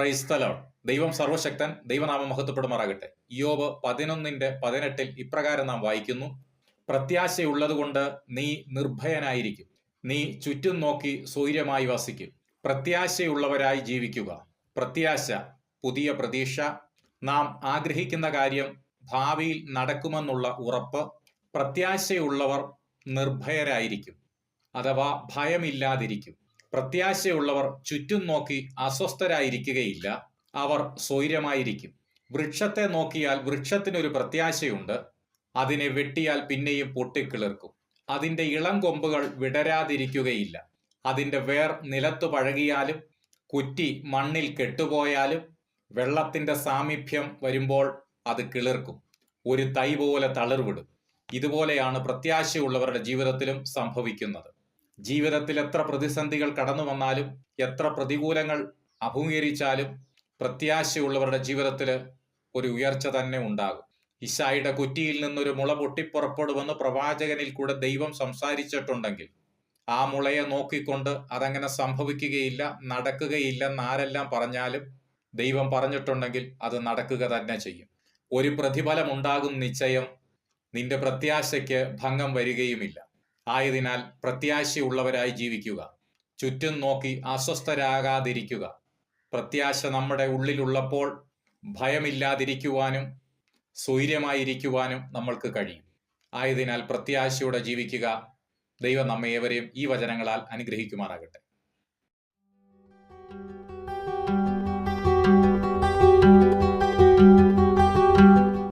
Praise the Lord. ദൈവം സർവശക്തൻ, ദൈവനാമം മഹത്വപ്പെടുമാറാകട്ടെ. ഇയ്യോബ് 11:18 ഇപ്രകാരം നാം വായിക്കുന്നു: പ്രത്യാശയുള്ളതുകൊണ്ട് നീ നിർഭയനായിരിക്കും, നീ ചുറ്റും നോക്കി സ്വൈര്യമായി വസിക്കും. പ്രത്യാശയുള്ളവരായി ജീവിക്കുക. പ്രത്യാശ, പുതിയ പ്രതീക്ഷ, നാം ആഗ്രഹിക്കുന്ന കാര്യം ഭാവിയിൽ നടക്കുമെന്നുള്ള ഉറപ്പ്. പ്രത്യാശയുള്ളവർ നിർഭയരായിരിക്കും, അഥവാ ഭയമില്ലാതിരിക്കും. പ്രത്യാശയുള്ളവർ ചുറ്റും നോക്കി അസ്വസ്ഥരായിരിക്കുകയില്ല, അവർ സ്വൈര്യമായിരിക്കും. വൃക്ഷത്തെ നോക്കിയാൽ വൃക്ഷത്തിനൊരു പ്രത്യാശയുണ്ട്, അതിനെ വെട്ടിയാൽ പിന്നെയും പൊട്ടിക്കിളിർക്കും. അതിൻ്റെ ഇളം കൊമ്പുകൾ വിടരാതിരിക്കുകയില്ല. അതിൻ്റെ വേർ നിലത്തു പഴകിയാലും കുറ്റി മണ്ണിൽ കെട്ടുപോയാലും വെള്ളത്തിൻ്റെ സാമീപ്യം വരുമ്പോൾ അത് കിളിർക്കും, ഒരു തൈ പോലെ തളിർവിടും. ഇതുപോലെയാണ് പ്രത്യാശയുള്ളവരുടെ ജീവിതത്തിലും സംഭവിക്കുന്നത്. ജീവിതത്തിൽ എത്ര പ്രതിസന്ധികൾ കടന്നു വന്നാലും, എത്ര പ്രതികൂലങ്ങൾ അഭിമുഖീകരിച്ചാലും പ്രത്യാശയുള്ളവരുടെ ജീവിതത്തിൽ ഒരു ഉയർച്ച തന്നെ ഉണ്ടാകും. ഇശായിയുടെ കുറ്റിയിൽ നിന്നൊരു മുള പൊട്ടിപ്പുറപ്പെടുമെന്ന് പ്രവാചകനിൽ കൂടെ ദൈവം സംസാരിച്ചിട്ടുണ്ടെങ്കിൽ ആ മുളയെ നോക്കിക്കൊണ്ട് അതങ്ങനെ സംഭവിക്കുകയില്ല, നടക്കുകയില്ലെന്ന് ആരെല്ലാം പറഞ്ഞാലും ദൈവം പറഞ്ഞിട്ടുണ്ടെങ്കിൽ അത് നടക്കുക തന്നെ ചെയ്യും. ഒരു പ്രതിഫലം ഉണ്ടാകും നിശ്ചയം. നിന്റെ പ്രത്യാശയ്ക്ക് ഭംഗം വരികയുമില്ല. ആയതിനാൽ പ്രത്യാശയുള്ളവരായി ജീവിക്കുക. ചുറ്റും നോക്കി അസ്വസ്ഥരാകാതിരിക്കുക. പ്രത്യാശ നമ്മുടെ ഉള്ളിലുള്ളപ്പോൾ ഭയമില്ലാതിരിക്കുവാനും സ്വൈര്യമായിരിക്കുവാനും നമ്മൾക്ക് കഴിയും. ആയതിനാൽ പ്രത്യാശയോടെ ജീവിക്കുക. ദൈവം നമ്മെ ഏവരെയും ഈ വചനങ്ങളാൽ അനുഗ്രഹിക്കുമാറാകട്ടെ.